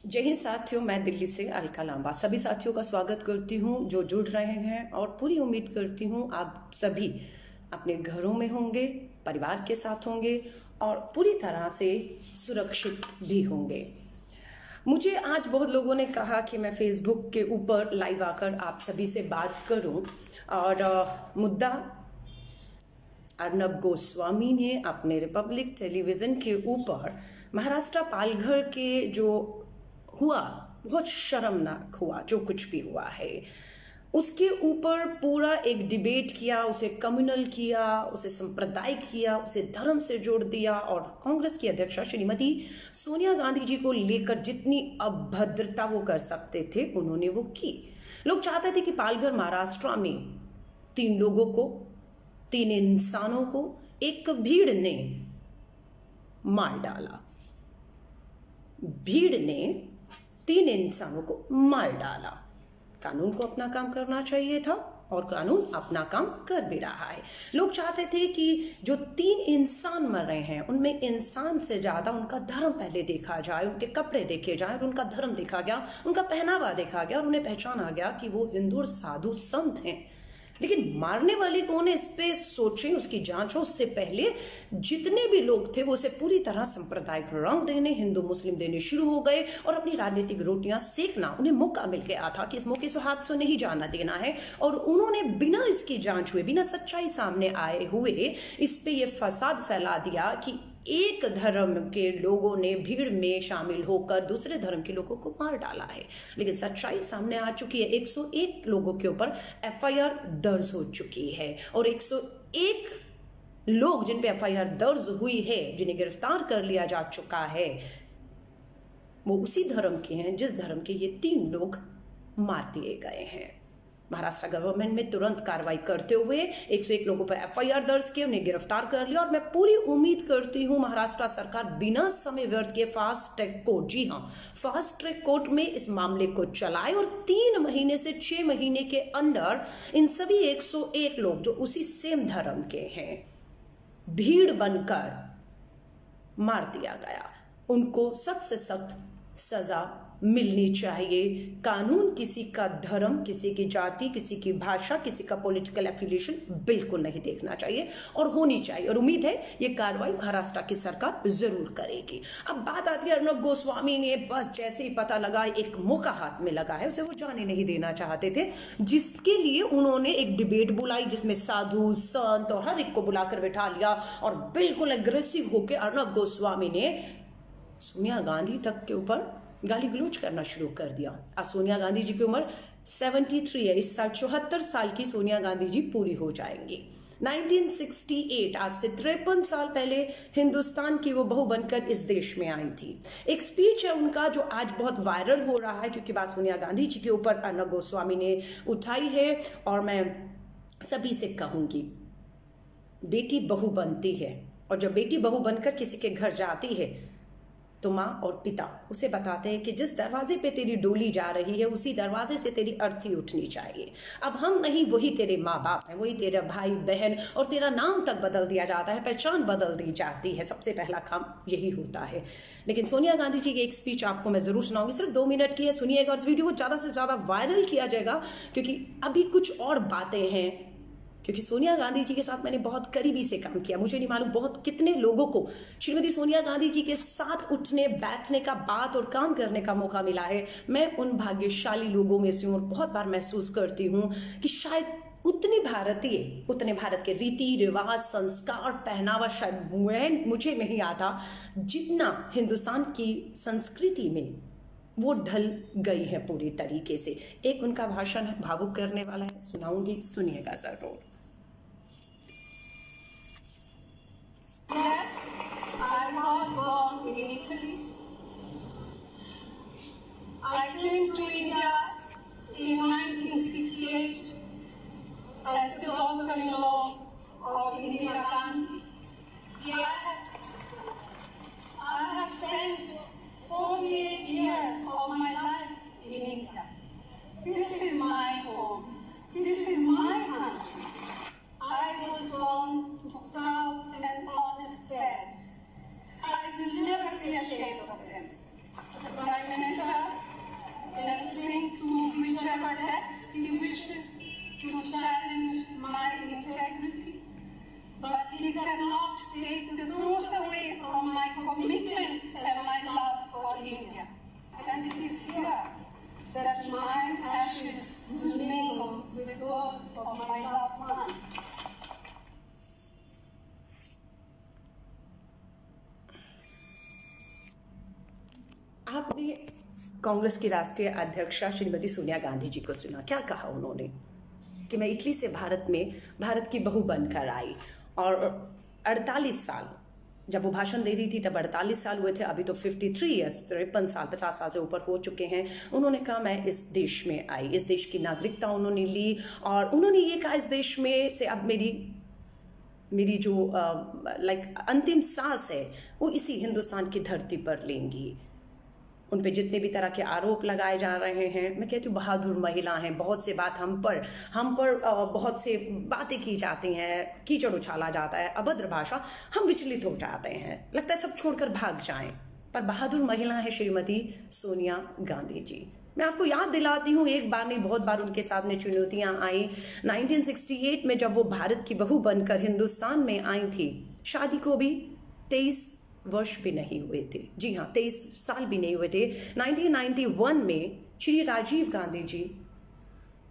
जय हिंद साथियों, मैं दिल्ली से अलका लांबा सभी साथियों का स्वागत करती हूँ जो जुड़ रहे हैं और पूरी उम्मीद करती हूँ आप सभी अपने घरों में होंगे, परिवार के साथ होंगे और पूरी तरह से सुरक्षित भी होंगे। मुझे आज बहुत लोगों ने कहा कि मैं फेसबुक के ऊपर लाइव आकर आप सभी से बात करूं और मुद्दा अर्नब गोस्वामी ने अपने रिपब्लिक टेलीविज़न के ऊपर महाराष्ट्र पालघर के जो हुआ, बहुत शर्मनाक हुआ जो कुछ भी हुआ है, उसके ऊपर पूरा एक डिबेट किया, उसे कम्युनल किया, उसे सांप्रदायिक किया, उसे धर्म से जोड़ दिया और कांग्रेस की अध्यक्षा श्रीमती सोनिया गांधी जी को लेकर जितनी अभद्रता वो कर सकते थे उन्होंने वो की। लोग चाहते थे कि पालघर महाराष्ट्र में 3 लोगों को, 3 इंसानों को एक भीड़ ने मार डाला। भीड़ ने 3 इंसानों को मार डाला। कानून को अपना काम करना चाहिए था और कानून अपना काम कर भी रहा है। लोग चाहते थे कि जो 3 इंसान मर रहे हैं उनमें इंसान से ज्यादा उनका धर्म पहले देखा जाए, उनके कपड़े देखे जाए, उनका धर्म देखा गया, उनका पहनावा देखा गया और उन्हें पहचाना गया कि वो हिंदू और साधु संत हैं। लेकिन मारने वाले कौन है इस पे सोचें, उसकी जांच हो। उससे पहले जितने भी लोग थे वो उसे पूरी तरह सांप्रदायिक रंग देने, हिंदू मुस्लिम देने शुरू हो गए और अपनी राजनीतिक रोटियां सेकना उन्हें मौका मिल गया था कि इस मौके से हाथ से नहीं जाना देना है। और उन्होंने बिना इसकी जांच हुए, बिना सच्चाई सामने आए हुए इस पे ये फसाद फैला दिया कि एक धर्म के लोगों ने भीड़ में शामिल होकर दूसरे धर्म के लोगों को मार डाला है। लेकिन सच्चाई सामने आ चुकी है। 101 लोगों के ऊपर FIR दर्ज हो चुकी है और 101 लोग जिन पे FIR दर्ज हुई है, जिन्हें गिरफ्तार कर लिया जा चुका है, वो उसी धर्म के हैं जिस धर्म के ये 3 लोग मार दिए गए हैं। महाराष्ट्र गवर्नमेंट में तुरंत कार्रवाई करते हुए 101 लोगों पर FIR दर्ज किए, उन्हें गिरफ्तार कर लिया और मैं पूरी उम्मीद करती हूं महाराष्ट्र सरकार बिना समय व्यर्थ किए फास्ट ट्रैक कोर्ट, जी हां, फास्ट ट्रैक कोर्ट में इस मामले को चलाए और 3 महीने से 6 महीने के अंदर इन सभी 101 लोग जो उसी सेम धर्म के हैं, भीड़ बनकर मार दिया गया, उनको सख्त से सख्त सजा मिलनी चाहिए। कानून किसी का धर्म, किसी की जाति, किसी की भाषा, किसी का पॉलिटिकल एफिलिएशन बिल्कुल नहीं देखना चाहिए और होनी चाहिए। और उम्मीद है ये कार्रवाई महाराष्ट्र की सरकार जरूर करेगी। अब बात आती है अर्नब गोस्वामी ने बस जैसे ही पता लगा एक मौका हाथ में लगा है, उसे वो जाने नहीं देना चाहते थे, जिसके लिए उन्होंने एक डिबेट बुलाई जिसमें साधु संत और हर एक को बुलाकर बैठा लिया और बिल्कुल एग्रेसिव होकर अर्नब गोस्वामी ने सोनिया गांधी तक के ऊपर गाली गलौज करना शुरू कर दिया। आज सोनिया गांधी जी की उम्र 73 है। इस साल 74 साल की सोनिया गांधी जी पूरी हो जाएंगी। 1968, आज से 53 साल पहले हिंदुस्तान की वो बहू बनकर इस देश में आई थी। एक स्पीच है उनका जो आज बहुत वायरल हो रहा है क्योंकि बात सोनिया गांधी जी के ऊपर अर्नब गोस्वामी ने उठाई है। और मैं सभी से कहूंगी, बेटी बहू बनती है और जब बेटी बहू बनकर किसी के घर जाती है तो माँ और पिता उसे बताते हैं कि जिस दरवाजे पे तेरी डोली जा रही है उसी दरवाजे से तेरी अर्थी उठनी चाहिए। अब हम नहीं, वही तेरे माँ बाप हैं, वही तेरा भाई बहन, और तेरा नाम तक बदल दिया जाता है, पहचान बदल दी जाती है। सबसे पहला काम यही होता है। लेकिन सोनिया गांधी जी की एक स्पीच आपको मैं जरूर सुनाऊंगी, सिर्फ 2 मिनट की है, सुनिएगा और इस वीडियो को ज़्यादा से ज़्यादा वायरल किया जाएगा क्योंकि अभी कुछ और बातें हैं। क्योंकि सोनिया गांधी जी के साथ मैंने बहुत करीबी से काम किया, मुझे नहीं मालूम बहुत कितने लोगों को श्रीमती सोनिया गांधी जी के साथ उठने बैठने का, बात और काम करने का मौका मिला है। मैं उन भाग्यशाली लोगों में से हूँ और बहुत बार महसूस करती हूँ कि शायद उतने भारत के रीति रिवाज, संस्कार, पहनावा शायद मुझे नहीं आता जितना हिंदुस्तान की संस्कृति में वो ढल गई है पूरी तरीके से। एक उनका भाषण है, भावुक करने वाला है, सुनाऊंगी, सुनिएगा जरूर। Yes, I was born in Italy. I came to India in 1968 as the daughter-in-law of Indira Gandhi. Yes, I have spent 48 years of my life in India. This is my home. This is my country. I was born to proud and honest parents. I will never be ashamed of them. The Prime Minister cannot take the truth away from my commitment and my love for India. And it is here that my ashes will mingle with those of my loved ones. आपने कांग्रेस की राष्ट्रीय अध्यक्षा श्रीमती सोनिया गांधी जी को सुना, क्या कहा उन्होंने कि मैं इटली से भारत में भारत की बहू बनकर आई, और 48 साल जब वो भाषण दे रही थी तब 48 साल हुए थे, अभी तो 53 ईयर्स 53 साल 50 साल से ऊपर हो चुके हैं। उन्होंने कहा मैं इस देश में आई, इस देश की नागरिकता उन्होंने ली, और उन्होंने ये कहा इस देश में से अब मेरी जो अंतिम सांस है वो इसी हिंदुस्तान की धरती पर लेंगी। उन पे जितने भी तरह के आरोप लगाए जा रहे हैं, मैं कहती हूँ बहादुर महिला हैं, बहुत से बात हम पर बहुत से बातें की जाती हैं, कीचड़ उछाला जाता है, अभद्र भाषा, हम विचलित हो जाते हैं, लगता है सब छोड़कर भाग जाएं, पर बहादुर महिला है श्रीमती सोनिया गांधी जी। मैं आपको याद दिलाती हूँ, एक बार नहीं बहुत बार उनके सामने चुनौतियां आई। 1968 में जब वो भारत की बहू बनकर हिंदुस्तान में आई थी, शादी को भी 23 वर्ष भी नहीं हुए थे, जी हाँ 23 साल भी नहीं हुए थे। 1991 में श्री राजीव गांधी जी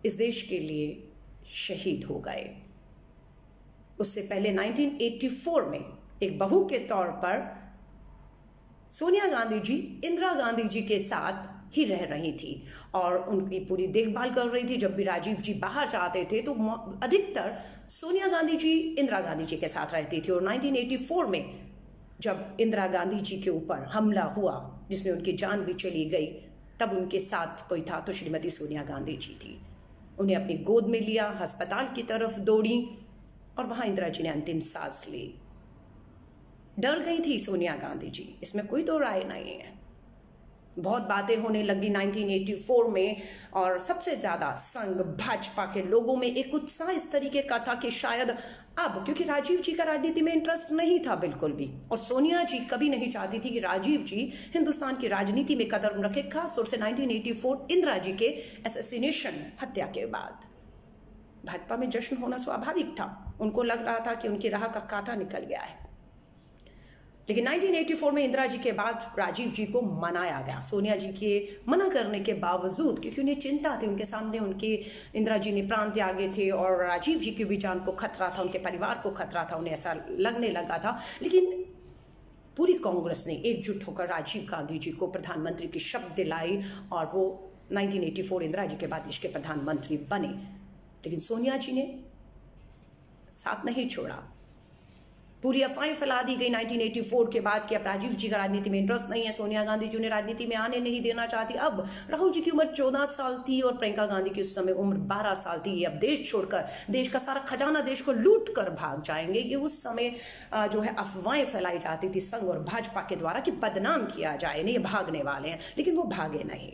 इस देश के लिए शहीद हो गए। उससे पहले 1984 में एक बहू के तौर पर सोनिया गांधी जी इंदिरा गांधी जी के साथ ही रह रही थी और उनकी पूरी देखभाल कर रही थी। जब भी राजीव जी बाहर जाते थे तो अधिकतर सोनिया गांधी जी इंदिरा गांधी जी के साथ रहती थी। और 1984 में जब इंदिरा गांधी जी के ऊपर हमला हुआ जिसमें उनकी जान भी चली गई, तब उनके साथ कोई था तो श्रीमती सोनिया गांधी जी थी। उन्हें अपनी गोद में लिया, अस्पताल की तरफ दौड़ी और वहां इंदिरा जी ने अंतिम सांस ली। डर गई थी सोनिया गांधी जी, इसमें कोई दो राय नहीं है। बहुत बातें होने लगी 1984 में, और सबसे ज्यादा संघ भाजपा के लोगों में एक उत्साह इस तरीके का था कि शायद अब, क्योंकि राजीव जी का राजनीति में इंटरेस्ट नहीं था बिल्कुल भी, और सोनिया जी कभी नहीं चाहती थी कि राजीव जी हिंदुस्तान की राजनीति में कदम रखे, खासतौर से 1984 इंदिरा जी के असैसिनेशन, हत्या के बाद। भाजपा में जश्न होना स्वाभाविक था, उनको लग रहा था कि उनकी राह का कांटा निकल गया है। लेकिन 1984 में इंदिरा जी के बाद राजीव जी को मनाया गया, सोनिया जी के मना करने के बावजूद, क्योंकि उन्हें चिंता थी, उनके सामने उनके इंदिरा जी ने प्राण त्यागे थे और राजीव जी की भी जान को खतरा था, उनके परिवार को खतरा था, उन्हें ऐसा लगने लगा था। लेकिन पूरी कांग्रेस ने एकजुट होकर राजीव गांधी जी को प्रधानमंत्री की शपथ दिलाई और वो 1984 इंदिरा जी के बाद देश के प्रधानमंत्री बने। लेकिन सोनिया जी ने साथ नहीं छोड़ा, पूरी अफवाहें फैला दी गई 1984 के बाद कि अब राजीव जी का राजनीति में इंटरेस्ट नहीं है, सोनिया गांधी जी उन्हें राजनीति में आने नहीं देना चाहती। अब राहुल जी की उम्र 14 साल थी और प्रियंका गांधी की उस समय उम्र 12 साल थी। अब देश छोड़कर, देश का सारा खजाना देश को लूट कर भाग जाएंगे। ये उस समय जो है अफवाहें फैलाई जाती थी संघ और भाजपा के द्वारा कि बदनाम किया जाए, नहीं भागने वाले हैं, लेकिन वो भागे नहीं।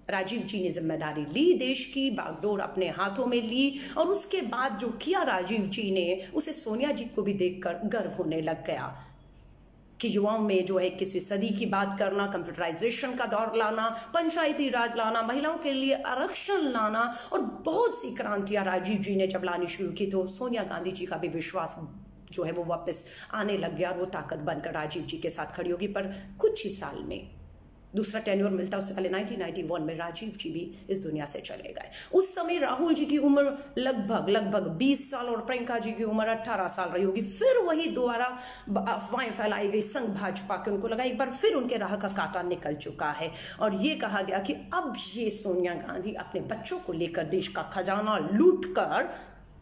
राजीव जी ने जिम्मेदारी ली, देश की बागडोर अपने हाथों में ली, और उसके बाद जो किया राजीव जी ने, उसे सोनिया जी को भी देखकर गर्व होने लग गया कि युवाओं में जो है 21वीं सदी की बात करना, कंप्यूटराइजेशन का दौर लाना, पंचायती राज लाना, महिलाओं के लिए आरक्षण लाना, और बहुत सी क्रांतियां राजीव जी ने जब लानी शुरू की तो सोनिया गांधी जी का भी विश्वास जो है वो वापस आने लग गया और वो ताकत बनकर राजीव जी के साथ खड़ी होगी। पर कुछ ही साल में दूसरा टेन्योर मिलता, उससे पहले 1991 में राजीव जी भी इस दुनिया से चले गए। उस समय राहुल जी की उम्र लगभग 20 साल और प्रियंका जी की उम्र 18 साल रही होगी। फिर वही दोबारा अफवाहें फैलाई गई संघ भाजपा के, उनको लगा एक बार फिर उनके राह का कांटा निकल चुका है, और ये कहा गया कि अब ये सोनिया गांधी अपने बच्चों को लेकर देश का खजाना लूट कर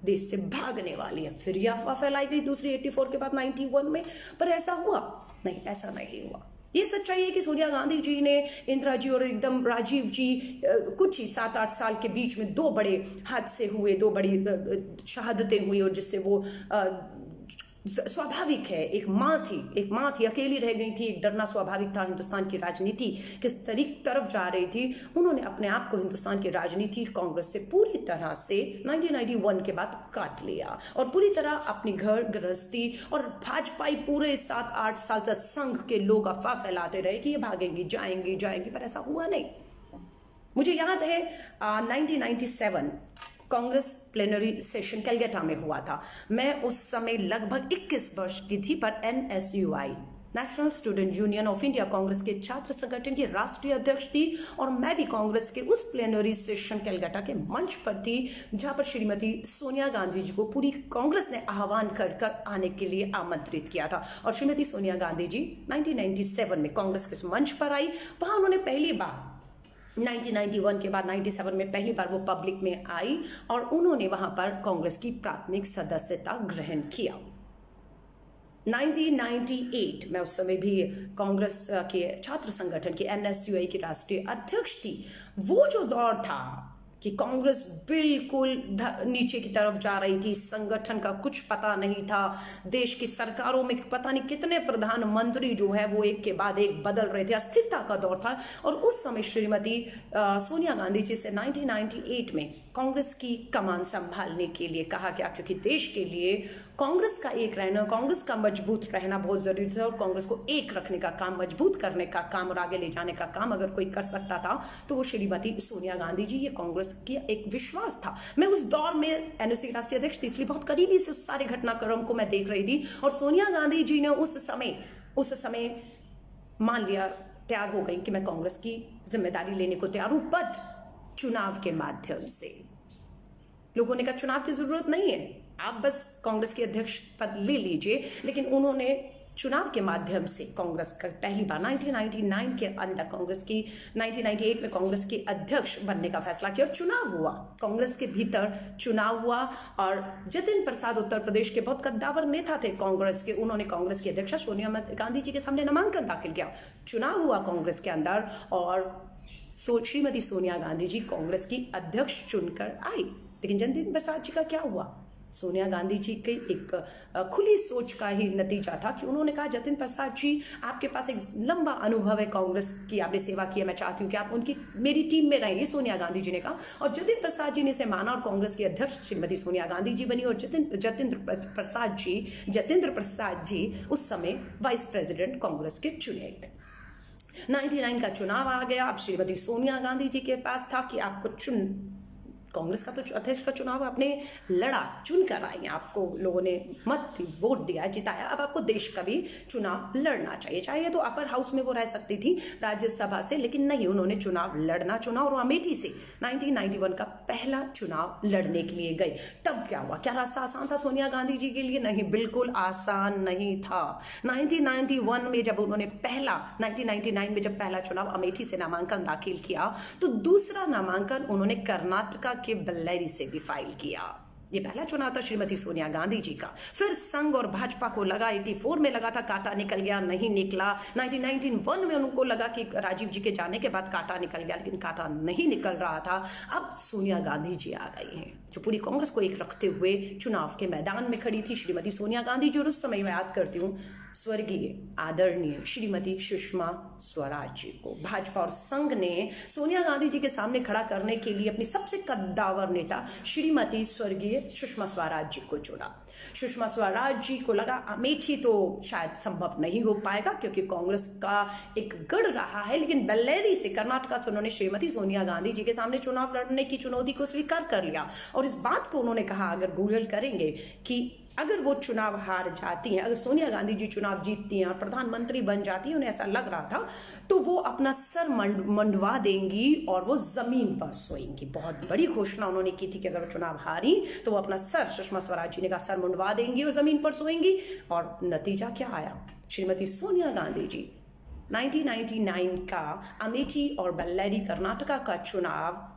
देश से भागने वाली है। फिर यह अफवाह फैलाई गई दूसरी 84 के बाद 91 में, पर ऐसा हुआ नहीं, ऐसा नहीं हुआ। ये सच्चाई है कि सोनिया गांधी जी ने इंदिरा जी और एकदम राजीव जी कुछ ही 7-8 साल के बीच में दो बड़े हादसे हुए, दो बड़ी शहादतें हुई, और जिससे वो स्वाभाविक है, एक माँ थी, अकेली रह गई थी, एक डरना स्वाभाविक था। हिंदुस्तान की राजनीति किस तरफ जा रही थी, उन्होंने अपने आप को हिंदुस्तान की राजनीति कांग्रेस से पूरी तरह से 1991 के बाद काट लिया और पूरी तरह अपनी घर गृहस्थी और भाजपाई पूरे 7-8 साल तक संघ के लोग अफवाह फैलाते रहे कि ये भागेंगी, जाएंगी, पर ऐसा हुआ नहीं। मुझे याद है 1997 कांग्रेस प्लेनरी सेशन कलकत्ता में हुआ था। मैं उस समय लगभग 21 वर्ष की थी, पर NSUI national student union of India Congress के छात्र संगठन की राष्ट्रीय अध्यक्ष थी और मैं भी कांग्रेस के उस प्लेनरी सेशन कलकत्ता के मंच पर थी जहां पर श्रीमती सोनिया गांधी जी को पूरी कांग्रेस ने आह्वान कर आने के लिए आमंत्रित किया था। और श्रीमती सोनिया गांधी जी 1997 में कांग्रेस के मंच पर आई। वहां उन्होंने पहली बार 1991 के बाद 97 में पहली बार वो पब्लिक में आई और उन्होंने वहां पर कांग्रेस की प्राथमिक सदस्यता ग्रहण किया। 1998 में उस समय भी कांग्रेस के छात्र संगठन के NSUI की राष्ट्रीय अध्यक्ष थी। वो जो दौर था कि कांग्रेस बिल्कुल नीचे की तरफ जा रही थी, संगठन का कुछ पता नहीं था, देश की सरकारों में पता नहीं कितने प्रधानमंत्री जो है वो एक के बाद एक बदल रहे थे, अस्थिरता का दौर था। और उस समय श्रीमती सोनिया गांधी जी से 1998 में कांग्रेस की कमान संभालने के लिए कहा गया, क्योंकि देश के लिए कांग्रेस का एक रहना, कांग्रेस का मजबूत रहना बहुत जरूरी था। और कांग्रेस को एक रखने का काम, मजबूत करने का काम और आगे ले जाने का काम अगर कोई कर सकता था तो वो श्रीमती सोनिया गांधी जी। ये कांग्रेस की एक विश्वास था। मैं उस दौर में NSUI राष्ट्रीय अध्यक्ष थी, इसलिए बहुत करीबी से उस सारे घटनाक्रम को मैं देख रही थी। और सोनिया गांधी जी ने उस समय मान लिया, तैयार हो गई कि मैं कांग्रेस की जिम्मेदारी लेने को तैयार हूं, बट चुनाव के माध्यम से। लोगों ने कहा चुनाव की जरूरत नहीं है, आप बस कांग्रेस के अध्यक्ष पद ले लीजिए। लेकिन उन्होंने चुनाव के माध्यम से कांग्रेस का पहली बार 1999 के अंदर 1998 में कांग्रेस के अध्यक्ष बनने का फैसला किया और चुनाव हुआ। कांग्रेस के भीतर चुनाव हुआ और जतिन प्रसाद उत्तर प्रदेश के बहुत कद्दावर नेता थे कांग्रेस के, उन्होंने कांग्रेस की अध्यक्षा सोनिया गांधी जी के सामने नामांकन दाखिल किया। चुनाव हुआ कांग्रेस के अंदर और श्रीमती सोनिया गांधी जी कांग्रेस की अध्यक्ष चुनकर आई। लेकिन जतिन प्रसाद जी का क्या हुआ? सोनिया गांधी जी की एक खुली सोच का ही नतीजा था कि उन्होंने कहा जतिन प्रसाद जी, आपके पास एक लंबा अनुभव है, कांग्रेस की आपने सेवा की है, मैं चाहती हूँ कि आप उनकी मेरी टीम में रहेंगे, सोनिया गांधी जी ने कहा। और जतिन प्रसाद जी ने इसे माना और कांग्रेस की अध्यक्ष श्रीमती सोनिया गांधी जी बनी। और जतेंद्र प्रसाद जी उस समय वाइस प्रेसिडेंट कांग्रेस के चुने गए। 99 का चुनाव आ गया। अब श्रीमती सोनिया गांधी जी के पास था कि आपको कांग्रेस का तो अध्यक्ष का चुनाव आपने लड़ा, चुन कर आई, आपको लोगों ने मत वोट दिया, जिताया, अब आपको देश का भी चुनाव लड़ना चाहिए। चाहे तो अपर हाउस में वो रह सकती थी राज्यसभा से, लेकिन नहीं, उन्होंने चुनाव लड़ना चुना और अमेठी से 1991 का पहला चुनाव लड़ने के लिए गई। तब क्या हुआ? क्या रास्ता आसान था सोनिया गांधी जी के लिए? नहीं, बिल्कुल आसान नहीं था। 1991 में जब उन्होंने 1999 में जब पहला चुनाव अमेठी से नामांकन दाखिल किया तो दूसरा नामांकन उन्होंने कर्नाटका के बल्लेरी से भी फाइल किया। ये पहला चुनाव था श्रीमती सोनिया गांधी जी का। फिर संघ और भाजपा को लगा, 84 में लगा था कांटा निकल गया, नहीं निकला। 1991 में उनको लगा कि राजीव जी के जाने के बाद कांटा निकल गया, लेकिन कांटा नहीं निकल रहा था। अब सोनिया गांधी जी आ गई हैं जो पूरी कांग्रेस को एक रखते हुए चुनाव के मैदान में खड़ी थी। श्रीमती सोनिया गांधी जी, और उस समय मैं याद करती हूँ स्वर्गीय आदरणीय श्रीमती सुषमा स्वराज जी को भाजपा और संघ ने सोनिया गांधी जी के सामने खड़ा करने के लिए अपनी सबसे कद्दावर नेता श्रीमती स्वर्गीय सुषमा स्वराज जी को चुना। सुषमा स्वराज जी को लगा अमेठी तो शायद संभव नहीं हो पाएगा क्योंकि कांग्रेस का एक गढ़ रहा है, लेकिन बल्लेरी से, कर्नाटका से उन्होंने श्रीमती सोनिया गांधी जी के सामने चुनाव लड़ने की चुनौती को स्वीकार कर लिया। और इस बात को उन्होंने कहा, अगर गूगल करेंगे, कि अगर वो चुनाव हार जाती हैं, अगर सोनिया गांधी जी चुनाव जीतती हैं और प्रधानमंत्री बन जाती हैं, उन्हें ऐसा लग रहा था, तो वो अपना सर मंडवा देंगी और वो जमीन पर सोएंगी। बहुत बड़ी घोषणा उन्होंने की थी कि अगर वो चुनाव हारी तो वो अपना सर, सुषमा स्वराज जी ने कहा, सर मंडवा देंगी और जमीन पर सोएंगी। और नतीजा क्या आया? श्रीमती सोनिया गांधी जी 1999 का अमेठी और बल्लेरी कर्नाटका का चुनाव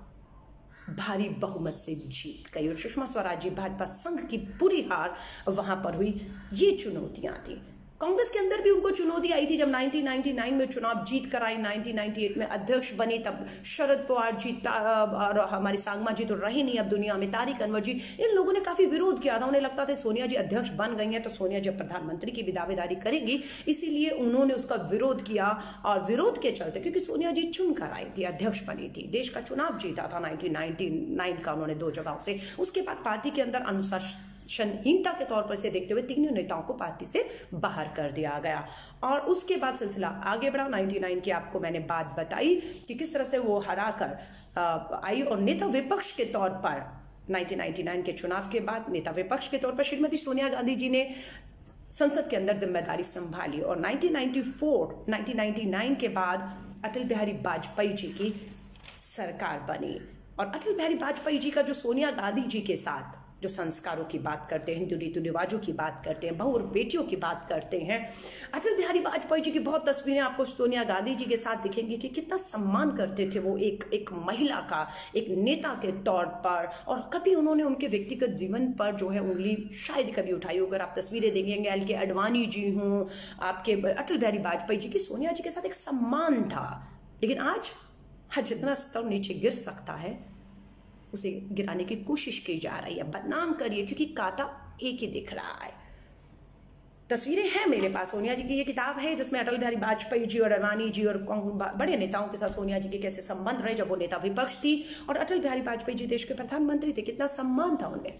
भारी बहुमत से जीत गई और सुषमा स्वराज जी भाजपा संघ की पूरी हार वहां पर हुई। ये चुनौतियां थी। कांग्रेस के अंदर भी उनको चुनौती आई थी जब 1999 में चुनाव जीत कर आई, 1998 में अध्यक्ष बनी, तब शरद पवार जी और हमारी सांगमा जी तो रही नहीं अब दुनिया में, तारिक अनवर जी, इन लोगों ने काफी विरोध किया था। उन्हें लगता था सोनिया जी अध्यक्ष बन गई हैं तो सोनिया जी प्रधानमंत्री की भी दावेदारी करेंगी, इसीलिए उन्होंने उसका विरोध किया। और विरोध के चलते, क्योंकि सोनिया जी चुनकर आई थी, अध्यक्ष बनी थी, देश का चुनाव जीता था 1999 का उन्होंने 2 जगहों से। उसके बाद पार्टी के अंदर अनुशासनहीनता के तौर पर इसे देखते हुए तीनों नेताओं को पार्टी से बाहर कर दिया गया। और उसके बाद सिलसिला आगे बढ़ा। 99 की आपको मैंने बात बताई कि किस तरह से वो हरा कर आई और नेता विपक्ष के तौर पर 1999 के चुनाव के बाद नेता विपक्ष के तौर पर श्रीमती सोनिया गांधी जी ने संसद के अंदर जिम्मेदारी संभाली और 1999 के बाद अटल बिहारी वाजपेयी जी की सरकार बनी। और अटल बिहारी वाजपेयी जी का जो सोनिया गांधी जी के साथ जो संस्कारों की बात करते हैं, हिंदू रीति रिवाजों की बात करते हैं, बहू और बेटियों की बात करते हैं, अटल बिहारी वाजपेयी जी की बहुत तस्वीरें आपको सोनिया गांधी जी के साथ दिखेंगी कि कितना सम्मान करते थे वो एक महिला का, एक नेता के तौर पर। और कभी उन्होंने उनके व्यक्तिगत जीवन पर जो है उंगली शायद कभी उठाई हो। अगर आप तस्वीरें देखेंगे एल के अडवाणी जी हों, आपके अटल बिहारी वाजपेयी जी की सोनिया जी के साथ एक सम्मान था। लेकिन आज जितना स्तर नीचे गिर सकता है उसे गिराने की कोशिश की जा रही है, बदनाम करिए, क्योंकि कांटा एक ही दिख रहा है। तस्वीरें हैं मेरे पास, सोनिया जी की ये किताब है जिसमें अटल बिहारी वाजपेयी जी और अडवाणी जी और बड़े नेताओं के साथ सोनिया जी के कैसे संबंध रहे जब वो नेता विपक्ष थी और अटल बिहारी वाजपेयी जी देश के प्रधानमंत्री थे, कितना सम्मान था उनमें।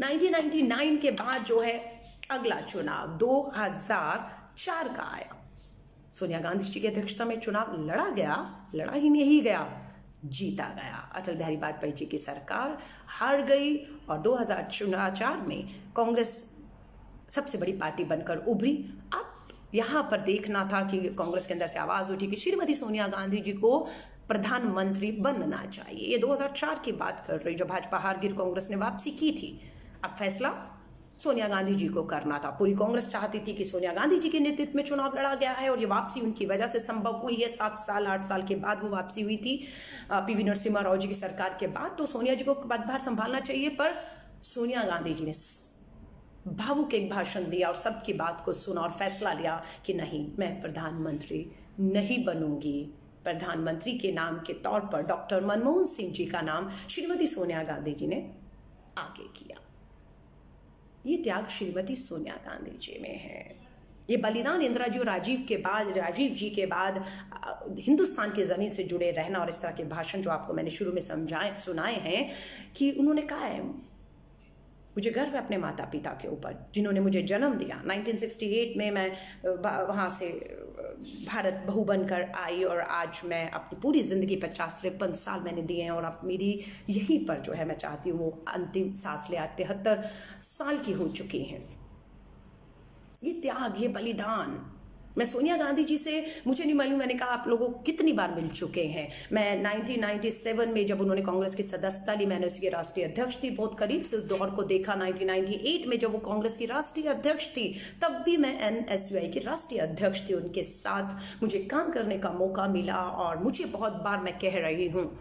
1999 के बाद जो है अगला चुनाव 2004 का आया। सोनिया गांधी जी की अध्यक्षता में चुनाव लड़ा गया, लड़ा ही नहीं गया, जीता गया। अटल बिहारी वाजपेयी जी की सरकार हार गई और 2004 में कांग्रेस सबसे बड़ी पार्टी बनकर उभरी। अब यहाँ पर देखना था कि कांग्रेस के अंदर से आवाज उठी कि श्रीमती सोनिया गांधी जी को प्रधानमंत्री बनना चाहिए। ये 2004 की बात कर रही, जो भाजपा हार गिर कांग्रेस ने वापसी की थी। अब फैसला सोनिया गांधी जी को करना था। पूरी कांग्रेस चाहती थी कि सोनिया गांधी जी के नेतृत्व में चुनाव लड़ा गया है और ये वापसी उनकी वजह से संभव हुई है। 7 साल 8 साल के बाद वो वापसी हुई थी पीवी नरसिम्हा राव जी की सरकार के बाद। तो सोनिया जी को पदभार संभालना चाहिए, पर सोनिया गांधी जी ने भावुक एक भाषण दिया और सबकी बात को सुना और फैसला लिया कि नहीं, मैं प्रधानमंत्री नहीं बनूंगी। प्रधानमंत्री के नाम के तौर पर डॉक्टर मनमोहन सिंह जी का नाम श्रीमती सोनिया गांधी जी ने आगे किया। ये त्याग श्रीमती सोनिया गांधी जी में है। ये बलिदान इंदिरा जी और राजीव जी के बाद हिंदुस्तान की ज़मीन से जुड़े रहना और इस तरह के भाषण जो आपको मैंने शुरू में सुनाए हैं कि उन्होंने कहा है, मुझे गर्व है अपने माता पिता के ऊपर जिन्होंने मुझे जन्म दिया। 1968 में मैं वहाँ से भारत बहू बनकर आई और आज मैं अपनी पूरी ज़िंदगी 50-53 साल मैंने दिए हैं और अब मेरी यहीं पर जो है मैं चाहती हूँ वो अंतिम सांस ले। 73 साल की हो चुकी हैं। ये त्याग, ये बलिदान, मैं सोनिया गांधी जी से मुझे नहीं मालूम, मैंने कहा आप लोगों को कितनी बार मिल चुके हैं। मैं 1997 में जब उन्होंने कांग्रेस की सदस्यता ली, मैंने उसकी राष्ट्रीय अध्यक्ष थी, बहुत करीब से उस दौर को देखा। 1998 में जब वो कांग्रेस की राष्ट्रीय अध्यक्ष थी तब भी मैं NSUI की राष्ट्रीय अध्यक्ष थी। उनके साथ मुझे काम करने का मौका मिला और मुझे बहुत बार मैं कह रही हूँ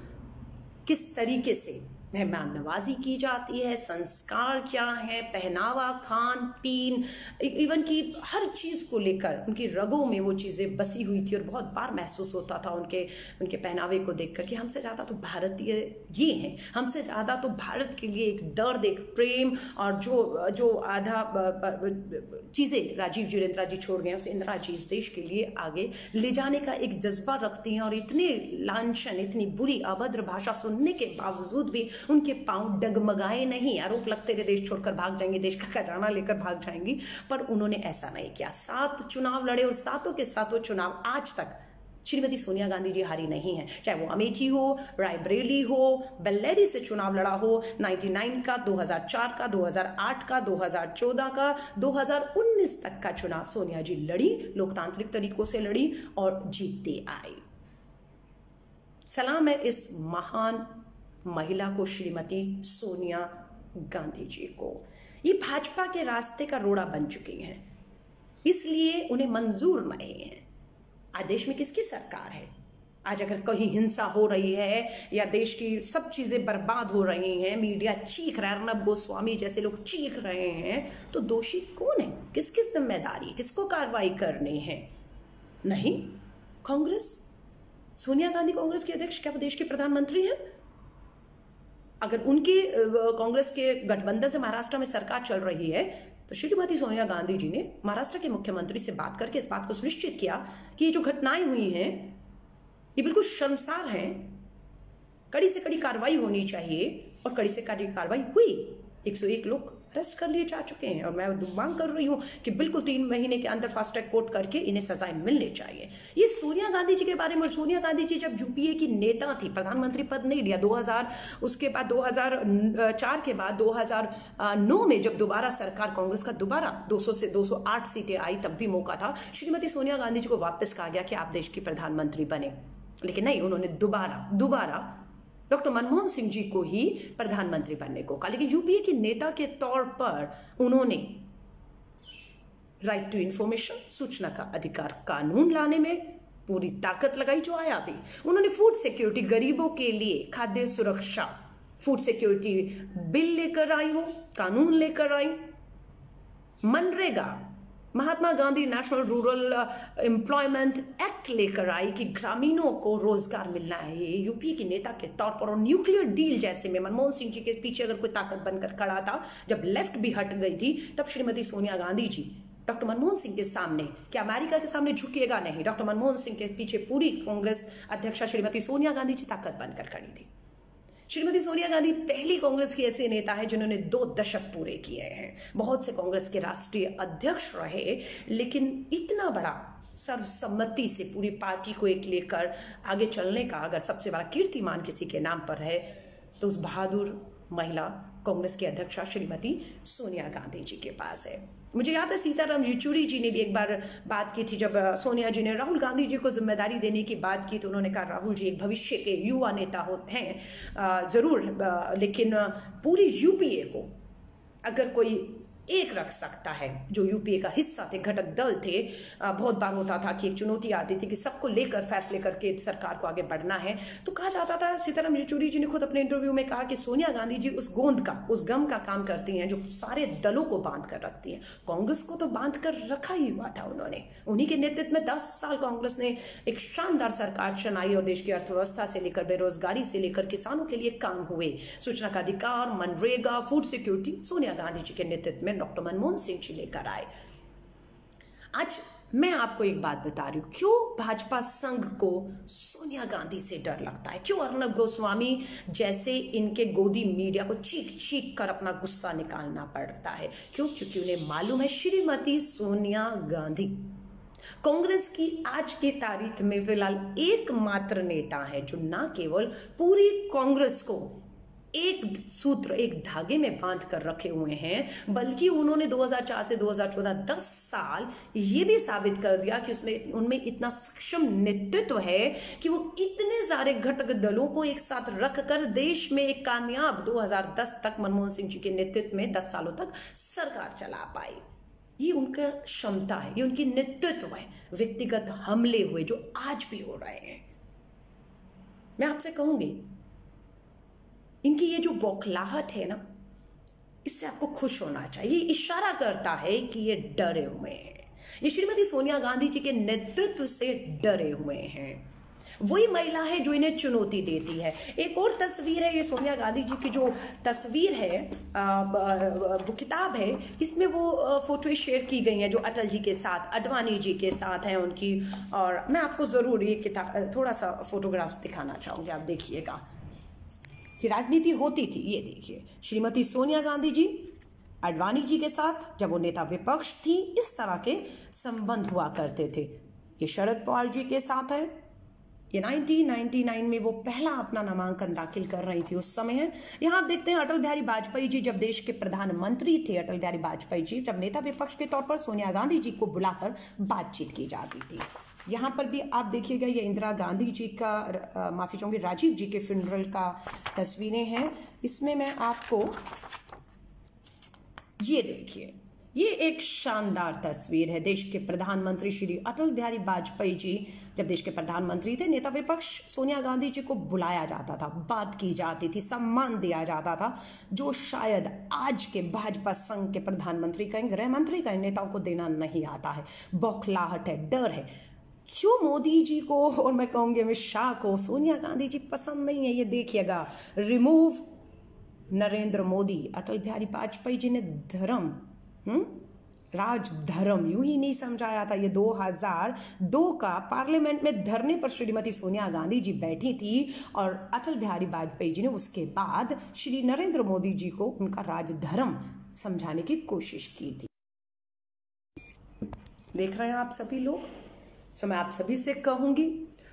किस तरीके से मेहमान नवाजी की जाती है, संस्कार क्या है, पहनावा, खान पीन, इवन की हर चीज़ को लेकर उनकी रगों में वो चीज़ें बसी हुई थी। और बहुत बार महसूस होता था उनके पहनावे को देखकर कि हमसे ज़्यादा तो भारतीय ये हैं, हमसे ज़्यादा तो भारत के लिए एक दर्द, एक प्रेम और जो आधा चीज़ें राजीव जी और इंदिरा जी छोड़ गए उसे इंदिरा जी इस देश के लिए आगे ले जाने का एक जज्बा रखती हैं। और इतने लांछन, इतनी बुरी अभद्र भाषा सुनने के बावजूद भी उनके पांव डगमगाए नहीं। आरोप लगते थे देश छोड़कर भाग जाएंगी, देश का खजाना लेकर भाग जाएंगी, पर उन्होंने ऐसा नहीं किया। 7 चुनाव लड़े और 7 के 7 चुनाव आज तक श्रीमती सोनिया गांधी जी हारी नहीं है। चाहे वो अमेठी हो, रायबरेली हो, बेल्लेरी से चुनाव लड़ा हो, 99 का, 2004 का, 2008 का, 2014 का, 2019 तक का चुनाव सोनिया जी लड़ी, लोकतांत्रिक तरीकों से लड़ी और जीतती आई। सलाम है इस महान महिला को, श्रीमती सोनिया गांधी जी को। ये भाजपा के रास्ते का रोड़ा बन चुकी हैं, इसलिए उन्हें मंजूर नहीं है। आज देश में किसकी सरकार है? आज अगर कहीं हिंसा हो रही है या देश की सब चीजें बर्बाद हो रही हैं, मीडिया चीख रहा है, अर्नब गोस्वामी जैसे लोग चीख रहे हैं, तो दोषी कौन है? किसकी जिम्मेदारी, किसको कार्रवाई करनी है? नहीं, कांग्रेस। सोनिया गांधी कांग्रेस के अध्यक्ष, क्या वो देश के प्रधानमंत्री हैं? अगर उनके कांग्रेस के गठबंधन से महाराष्ट्र में सरकार चल रही है तो श्रीमती सोनिया गांधी जी ने महाराष्ट्र के मुख्यमंत्री से बात करके इस बात को सुनिश्चित किया कि ये जो घटनाएं हुई हैं ये बिल्कुल शर्मसार हैं, कड़ी से कड़ी कार्रवाई होनी चाहिए। और कड़ी से कड़ी कार्रवाई हुई। 101 लोग अरेस्ट कर लिए जा चुके हैं और मैं मांग कर रही हूं कि बिल्कुल 3 महीने के अंदर फास्ट ट्रैक कोर्ट करके इन्हें सजाएं मिलनी चाहिए। ये सोनिया गांधी जी के बारे में, सोनिया गांधी जी जब यूपीए की नेता थी, प्रधानमंत्री पद नहीं लिया 2000, उसके बाद 2004 के बाद 2009 में जब दोबारा सरकार कांग्रेस का दोबारा 200 से 208 सीटें आई, तब भी मौका था, श्रीमती सोनिया गांधी जी को वापस कहा गया कि आप देश की प्रधानमंत्री बने, लेकिन नहीं, उन्होंने दोबारा डॉक्टर मनमोहन सिंह जी को ही प्रधानमंत्री बनने को कहा। लेकिन यूपीए के नेता के तौर पर उन्होंने राइट टू इंफॉर्मेशन, सूचना का अधिकार कानून लाने में पूरी ताकत लगाई जो आया भी। उन्होंने फूड सिक्योरिटी, गरीबों के लिए खाद्य सुरक्षा, फूड सिक्योरिटी बिल लेकर आई, वो कानून लेकर आई। मनरेगा, Mahatma Gandhi national rural employment act लेकर आई कि ग्रामीणों को रोजगार मिलना है। ये यूपी के नेता के तौर पर, और न्यूक्लियर डील जैसे में मनमोहन सिंह जी के पीछे अगर कोई ताकत बनकर खड़ा था, जब लेफ्ट भी हट गई थी, तब श्रीमती सोनिया गांधी जी डॉक्टर मनमोहन सिंह के सामने, क्या अमेरिका के सामने झुकेगा नहीं, डॉक्टर मनमोहन सिंह के पीछे पूरी कांग्रेस अध्यक्षा श्रीमती सोनिया गांधी जी ताकत बनकर खड़ी थी। श्रीमती सोनिया गांधी पहली कांग्रेस की ऐसे नेता है जिन्होंने 2 दशक पूरे किए हैं। बहुत से कांग्रेस के राष्ट्रीय अध्यक्ष रहे, लेकिन इतना बड़ा सर्वसम्मति से पूरी पार्टी को एक लेकर आगे चलने का अगर सबसे बड़ा कीर्तिमान किसी के नाम पर है तो उस बहादुर महिला कांग्रेस की अध्यक्षा श्रीमती सोनिया गांधी जी के पास है। मुझे याद है सीताराम येचुरी जी ने भी एक बार बात की थी, जब सोनिया जी ने राहुल गांधी जी को जिम्मेदारी देने की बात की तो उन्होंने कहा राहुल जी एक भविष्य के युवा नेता हैं जरूर, लेकिन पूरी यूपीए को अगर कोई एक रख सकता है, जो यूपीए का हिस्सा थे, घटक दल थे, बहुत बार होता था कि एक चुनौती आती थी कि सबको लेकर फैसले करके सरकार को आगे बढ़ना है, तो कहा जाता था, सीताराम येचुरी जी ने खुद अपने इंटरव्यू में कहा कि सोनिया गांधी जी उस गोंद का, उस गम का काम करती हैं जो सारे दलों को बांध कर रखती हैं। कांग्रेस को तो बांध कर रखा ही हुआ था उन्होंने, उन्हीं के नेतृत्व में 10 साल कांग्रेस ने एक शानदार सरकार चलाई और देश की अर्थव्यवस्था से लेकर बेरोजगारी से लेकर किसानों के लिए काम हुए। सूचना का अधिकार, मनरेगा, फूड सिक्योरिटी सोनिया गांधी जी के नेतृत्व में डॉक्टर मनमोहन सिंह जी लेकर आए। आज मैं आपको एक बात बता रही हूं, क्यों भाजपा संघ को सोनिया गांधी से डर लगता है, क्यों अर्नब गोस्वामी जैसे इनके गोदी मीडिया को चीख चीख कर अपना गुस्सा निकालना पड़ता है। क्यों? क्योंकि उन्हें मालूम है श्रीमती सोनिया गांधी कांग्रेस की आज की तारीख में फिलहाल एकमात्र नेता है जो न केवल पूरी कांग्रेस को एक सूत्र, एक धागे में बांध कर रखे हुए हैं, बल्कि उन्होंने 2004 से 2014 10 साल ये भी साबित कर दिया कि उनमें इतना सक्षम नेतृत्व है कि वो इतने सारे घटक दलों को एक साथ रखकर देश में एक कामयाब 2010 तक मनमोहन सिंह जी के नेतृत्व में 10 सालों तक सरकार चला पाई। ये उनका क्षमता है, ये उनकी नेतृत्व है। व्यक्तिगत हमले हुए जो आज भी हो रहे हैं, मैं आपसे कहूंगी इनकी ये जो बौखलाहट है ना, इससे आपको खुश होना चाहिए। इशारा करता है कि ये डरे हुए हैं, ये श्रीमती सोनिया गांधी जी के नेतृत्व से डरे हुए हैं। वही महिला है जो इन्हें चुनौती देती है। एक और तस्वीर है, ये सोनिया गांधी जी की जो तस्वीर है, वो किताब है, इसमें वो फोटो शेयर की गई हैं जो अटल जी के साथ, अडवाणी जी के साथ हैं उनकी। और मैं आपको जरूर ये किताब थोड़ा सा फोटोग्राफ्स दिखाना चाहूंगी, आप देखिएगा कि राजनीति होती थी। ये देखिए श्रीमती सोनिया गांधी जी अडवाणी जी के साथ जब वो नेता विपक्ष थी, इस तरह के संबंध हुआ करते थे। ये शरद पवार जी के साथ है, ये 1999 में वो पहला अपना नामांकन दाखिल कर रही थी, उस समय है। यहाँ आप देखते हैं अटल बिहारी वाजपेयी जी जब देश के प्रधानमंत्री थे, अटल बिहारी वाजपेयी जी जब नेता विपक्ष के तौर पर सोनिया गांधी जी को बुलाकर बातचीत की जाती थी। यहाँ पर भी आप देखिएगा, ये इंदिरा गांधी जी का, माफी चाहूंगी, राजीव जी के फ्यूनरल का तस्वीरें हैं। इसमें मैं आपको ये देखिए, ये एक शानदार तस्वीर है। देश के प्रधानमंत्री श्री अटल बिहारी वाजपेयी जी जब देश के प्रधानमंत्री थे, नेता विपक्ष सोनिया गांधी जी को बुलाया जाता था, बात की जाती थी, सम्मान दिया जाता था, जो शायद आज के भाजपा संघ के प्रधानमंत्री कहें, गृह मंत्री कहें, नेताओं को देना नहीं आता है। बौखलाहट है, डर है। क्यों मोदी जी को और मैं कहूंगी अमित शाह को सोनिया गांधी जी पसंद नहीं है, ये देखिएगा। रिमूव नरेंद्र मोदी। अटल बिहारी वाजपेयी जी ने धर्म, राज धर्म यूं ही नहीं समझाया था। ये 2002 का पार्लियामेंट में धरने पर श्रीमती सोनिया गांधी जी बैठी थी और अटल बिहारी वाजपेयी जी ने उसके बाद श्री नरेंद्र मोदी जी को उनका राज धर्म समझाने की कोशिश की थी। देख रहे हैं आप सभी लोग। सो मैं आप सभी से कहूंगी,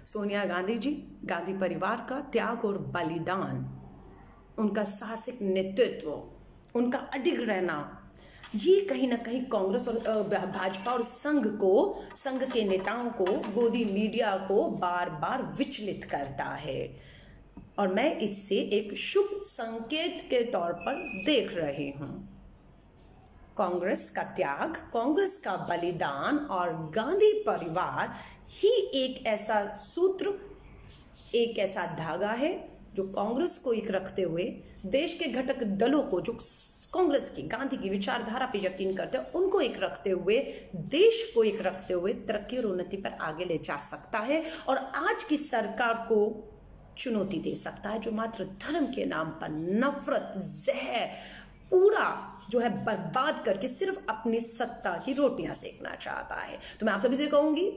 सोनिया गांधी जी, गांधी परिवार का त्याग और बलिदान, उनका साहसिक नेतृत्व, उनका अडिग रहना, ये कहीं ना कहीं कांग्रेस और भाजपा और संघ के नेताओं को, गोदी मीडिया को बार बार विचलित करता है और मैं इससे एक शुभ संकेत के तौर पर देख रही हूं। कांग्रेस का त्याग, कांग्रेस का बलिदान और गांधी परिवार ही एक ऐसा सूत्र, एक ऐसा धागा है जो कांग्रेस को एक रखते हुए, देश के घटक दलों को जो कांग्रेस की, गांधी की विचारधारा पर यकीन करते हैं, उनको एक रखते हुए, देश को एक रखते हुए तरक्की और उन्नति पर आगे ले जा सकता है और आज की सरकार को चुनौती दे सकता है जो मात्र धर्म के नाम पर नफरत, जहर पूरा जो है बर्बाद करके सिर्फ अपनी सत्ता की रोटियां सेकना चाहता है। तो मैं आप सभी से कहूंगी,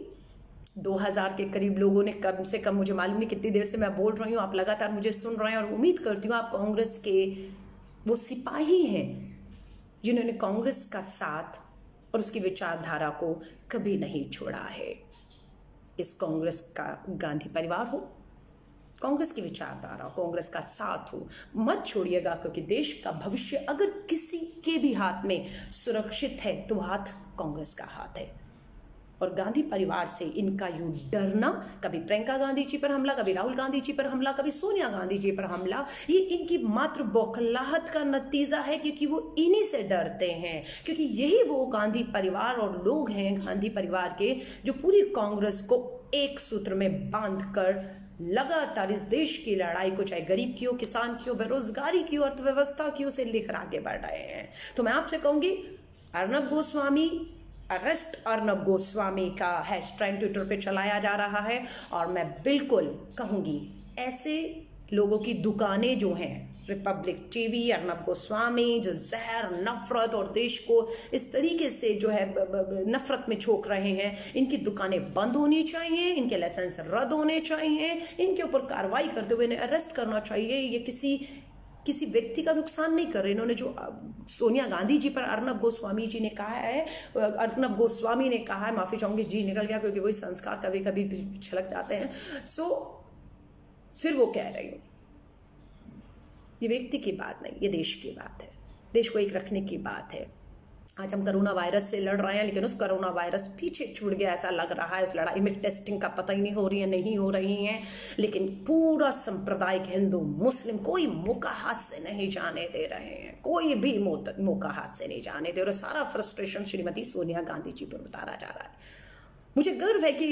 2000 के करीब लोगों ने, कम से कम मुझे मालूम नहीं कितनी देर से मैं बोल रही हूँ, आप लगातार मुझे सुन रहे हैं और उम्मीद करती हूँ आप कांग्रेस के वो सिपाही हैं जिन्होंने कांग्रेस का साथ और उसकी विचारधारा को कभी नहीं छोड़ा है। इस कांग्रेस का गांधी परिवार हो, कांग्रेस की विचारधारा, कांग्रेस का साथ हो, मत छोड़िएगा, क्योंकि देश का भविष्य अगर किसी के भी हाथ में सुरक्षित है तो हाथ कांग्रेस का हाथ है। और गांधी परिवार से इनका यूं डरना, कभी प्रियंका गांधी जी पर हमला, कभी राहुल गांधी जी पर हमला, कभी सोनिया गांधी जी पर हमला, ये इनकी मात्र बौखलाहट का नतीजा है, क्योंकि वो इन्हीं से डरते हैं, क्योंकि यही वो गांधी परिवार और लोग हैं, गांधी परिवार के, जो पूरी कांग्रेस को एक सूत्र में बांधकर लगातार इस देश की लड़ाई को, चाहे गरीब की हो, किसान की हो, बेरोजगारी की हो, अर्थव्यवस्था की हो, से लेकर आगे बढ़ रहे हैं। तो मैं आपसे कहूंगी, अर्नब गोस्वामी, अरेस्ट अर्नब गोस्वामी का हैशटैग ट्विटर पे चलाया जा रहा है और मैं बिल्कुल कहूंगी, ऐसे लोगों की दुकानें जो हैं, रिपब्लिक टीवी, अर्नब गोस्वामी, जो जहर, नफरत और देश को इस तरीके से जो है नफरत में झोंक रहे हैं, इनकी दुकानें बंद होनी चाहिए, इनके लाइसेंस रद्द होने चाहिए, इनके ऊपर कार्रवाई करते हुए इन्हें अरेस्ट करना चाहिए। ये किसी व्यक्ति का नुकसान नहीं कर रहे। इन्होंने जो सोनिया गांधी जी पर अर्नब गोस्वामी जी ने कहा है, अर्नब गोस्वामी ने कहा है, माफी चाहूंगी, जी निकल गया क्योंकि वही संस्कार कभी कभी छलक जाते हैं। फिर वो कह रही हूँ, ये व्यक्ति की बात नहीं, ये देश की बात है, देश को एक रखने की बात है। आज हम कोरोना वायरस से लड़ रहे हैं, लेकिन उस कोरोना वायरस पीछे छूट गया ऐसा लग रहा है। उस लड़ाई में टेस्टिंग का पता ही नहीं हो रही है, नहीं हो रही है, लेकिन पूरा सांप्रदायिक हिंदू मुस्लिम कोई मौका हाथ से नहीं जाने दे रहे हैं, कोई भी मौका हाथ से नहीं जाने दे, और सारा फ्रस्ट्रेशन श्रीमती सोनिया गांधी जी पर उतारा जा रहा है। मुझे गर्व है कि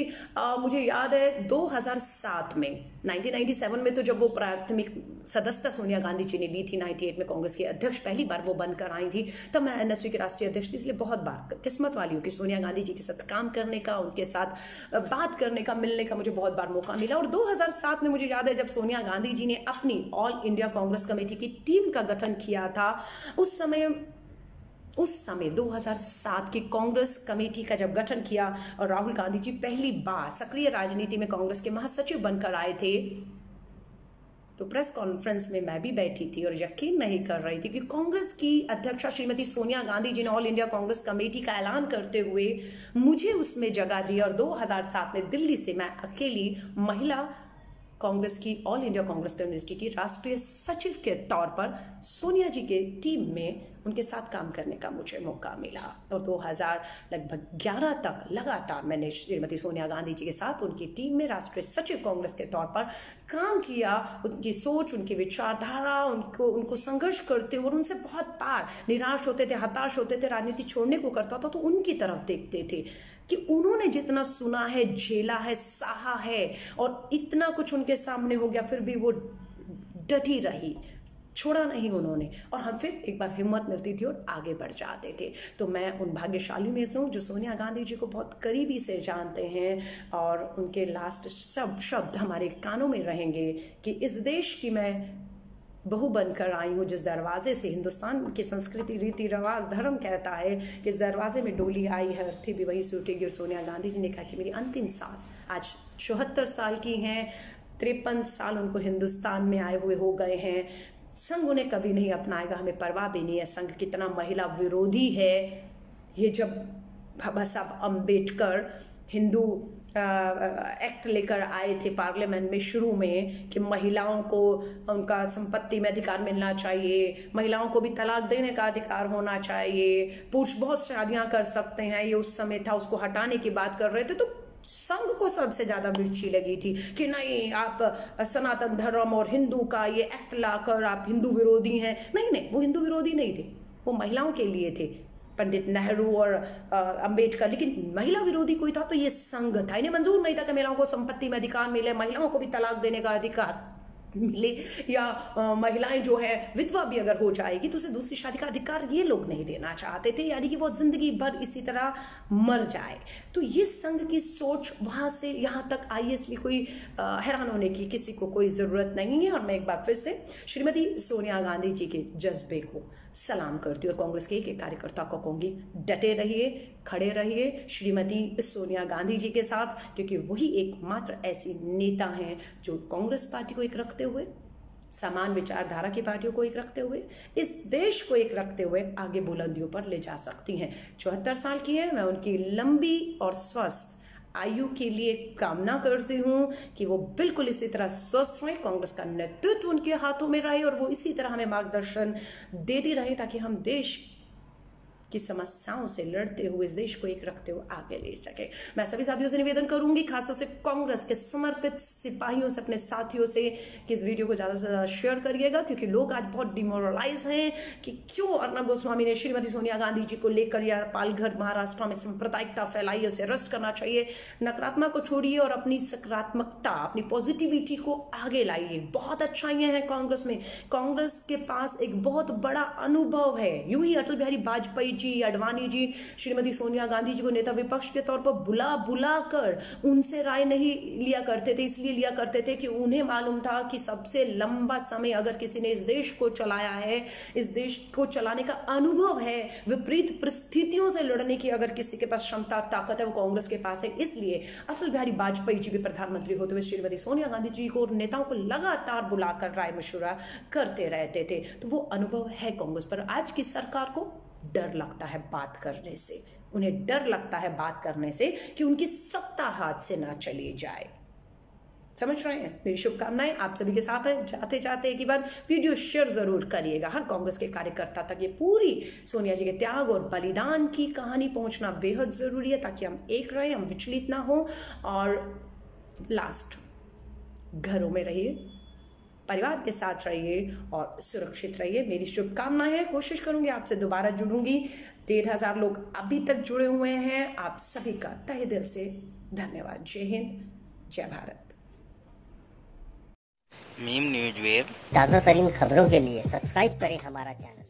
मुझे याद है 2007 में, 1997 में तो जब वो प्राथमिक सदस्यता सोनिया गांधी जी ने ली थी, 98 में कांग्रेस की अध्यक्ष पहली बार वो बनकर आई थी, तब मैं एनएसयू की राष्ट्रीय अध्यक्ष थी, इसलिए बहुत बार किस्मत वाली हूँ कि सोनिया गांधी जी के साथ काम करने का, उनके साथ बात करने का, मिलने का मुझे बहुत बार मौका मिला। और 2007 में मुझे याद है जब सोनिया गांधी जी ने अपनी ऑल इंडिया कांग्रेस कमेटी की टीम का गठन किया था, उस समय 2007 की कांग्रेस कमेटी का जब गठन किया और राहुल गांधी जी पहली बार सक्रिय राजनीति में कांग्रेस के महासचिव बनकर आए थे, तो प्रेस कॉन्फ्रेंस में मैं भी बैठी थी और यकीन नहीं कर रही थी कि कांग्रेस की अध्यक्षा श्रीमती सोनिया गांधी जी ने ऑल इंडिया कांग्रेस कमेटी का ऐलान करते हुए मुझे उसमें जगह दी। और 2007 में दिल्ली से मैं अकेली महिला कांग्रेस की, ऑल इंडिया कांग्रेस कम्युनिटी की राष्ट्रीय सचिव के तौर पर सोनिया जी के टीम में उनके साथ काम करने का मुझे मौका मिला। और 2011 तक लगातार मैंने श्रीमती सोनिया गांधी जी के साथ उनकी टीम में राष्ट्रीय सचिव कांग्रेस के तौर पर काम किया। उनकी सोच, उनकी विचारधारा, उनको संघर्ष करते और उनसे बहुत बार निराश होते थे, हताश होते थे, राजनीति छोड़ने को करता था तो उनकी तरफ देखते थे कि उन्होंने जितना सुना है, झेला है, सहा है और इतना कुछ उनके सामने हो गया, फिर भी वो डटी रही, छोड़ा नहीं उन्होंने, और हम फिर एक बार हिम्मत मिलती थी और आगे बढ़ जाते थे। तो मैं उन भाग्यशाली में से हूँ जो सोनिया गांधी जी को बहुत करीबी से जानते हैं और उनके लास्ट शब्द हमारे कानों में रहेंगे कि इस देश की मैं बहू बनकर आई हूँ, जिस दरवाजे से हिंदुस्तान की संस्कृति, रीति रिवाज, धर्म कहता है कि इस दरवाजे में डोली आई है, अर्थी भी वही सूटेगी। और सोनिया गांधी जी ने कहा कि मेरी अंतिम सांस, आज 74 साल की हैं, 53 साल उनको हिंदुस्तान में आए हुए हो गए हैं, संघ उन्हें कभी नहीं अपनाएगा, हमें परवाह भी नहीं है संघ कितना महिला विरोधी है। ये जब बाबा साहब अम्बेडकर हिंदू एक्ट लेकर आए थे पार्लियामेंट में शुरू में कि महिलाओं को उनका संपत्ति में अधिकार मिलना चाहिए, महिलाओं को भी तलाक देने का अधिकार होना चाहिए, पुरुष बहुत शादियां कर सकते हैं, ये उस समय था, उसको हटाने की बात कर रहे थे, तो संघ को सबसे ज्यादा मिर्ची लगी थी कि नहीं आप सनातन धर्म और हिंदू का ये एक्ट लाकर आप हिंदू विरोधी हैं। नहीं, वो हिंदू विरोधी नहीं थे, वो महिलाओं के लिए थे, पंडित नेहरू और अंबेडकर। लेकिन महिला विरोधी कोई था तो ये संघ था। इन्हें मंजूर नहीं था कि महिलाओं को संपत्ति में अधिकार मिले, महिलाओं को भी तलाक देने का अधिकार मिले, या महिलाएं जो है विधवा भी अगर हो जाएगी तो उसे दूसरी शादी का अधिकार ये लोग नहीं देना चाहते थे, यानी कि वो जिंदगी भर इसी तरह मर जाए। तो ये संघ की सोच वहां से यहाँ तक आई, इसलिए कोई हैरान होने की किसी को कोई जरूरत नहीं है। और मैं एक बार फिर से श्रीमती सोनिया गांधी जी के जज्बे को सलाम करती हूँ और कांग्रेस के एक कार्यकर्ता को कहूंगी, डटे रहिए, खड़े रहिए श्रीमती सोनिया गांधी जी के साथ, क्योंकि वही एकमात्र ऐसी नेता हैं जो कांग्रेस पार्टी को एक रखते हुए, समान विचारधारा की पार्टियों को एक रखते हुए, इस देश को एक रखते हुए आगे बुलंदियों पर ले जा सकती हैं। 74 साल की है, मैं उनकी लंबी और स्वस्थ आयु के लिए कामना करती हूँ कि वो बिल्कुल इसी तरह स्वस्थ रहें, कांग्रेस का नेतृत्व उनके हाथों में रहे और वो इसी तरह हमें मार्गदर्शन देती रहे ताकि हम देश की समस्याओं से लड़ते हुए इस देश को एक रखते हुए आगे ले सके। मैं सभी साथियों से निवेदन करूंगी, खासतौर से कांग्रेस के समर्पित सिपाहियों से, अपने साथियों से, कि इस वीडियो को ज़्यादा से ज़्यादा शेयर करिएगा, क्योंकि लोग आज बहुत डिमोरलाइज हैं कि क्यों अर्नब गोस्वामी ने श्रीमती सोनिया गांधी जी को लेकर या पालघर महाराष्ट्र में सांप्रदायिकता फैलाई, उसे अरेस्ट करना चाहिए। नकारात्मक को छोड़िए और अपनी सकारात्मकता, अपनी पॉजिटिविटी को आगे लाइए। बहुत अच्छाइयाँ हैं कांग्रेस में, कांग्रेस के पास एक बहुत बड़ा अनुभव है। यूं ही अटल बिहारी वाजपेयी जी, अडवाणी जी श्रीमती सोनिया गांधी जी को नेता विपक्ष के तौर पर बुला कर उनसे राय नहीं लिया करते थे, इसलिए लिया करते थे कि उन्हें मालूम था कि सबसे लंबा समय अगर किसी ने इस देश को चलाया है, इस देश को चलाने का अनुभव है, विपरीत परिस्थितियों से लड़ने की अगर किसी के पास क्षमता ताकत है वो कांग्रेस के पास है। इसलिए अटल बिहारी वाजपेयी जी भी प्रधानमंत्री होते हुए श्रीमती सोनिया गांधी जी को और नेताओं को लगातार बुलाकर राय मशुरा करते रहते थे। तो वो अनुभव है कांग्रेस पर। आज की सरकार को डर लगता है बात करने से, उन्हें डर लगता है बात करने से कि उनकी सत्ता हाथ से ना चली जाए। समझ रहे हैं? मेरी शुभकामनाएं आप सभी के साथ हैं। जाते जाते एक बार वीडियो शेयर जरूर करिएगा, हर कांग्रेस के कार्यकर्ता तक ये पूरी सोनिया जी के त्याग और बलिदान की कहानी पहुंचना बेहद जरूरी है, ताकि हम एक रहे, हम विचलित ना हो। और लास्ट, घरों में रहिए, परिवार के साथ रहिए और सुरक्षित रहिए। मेरी शुभकामनाएं हैं। कोशिश करूंगी आपसे दोबारा जुड़ूंगी। 1,500 लोग अभी तक जुड़े हुए हैं, आप सभी का तहे दिल से धन्यवाद। जय हिंद, जय भारत। मीम न्यूज वेब ताज़ा तरीन खबरों के लिए सब्सक्राइब करें हमारा चैनल।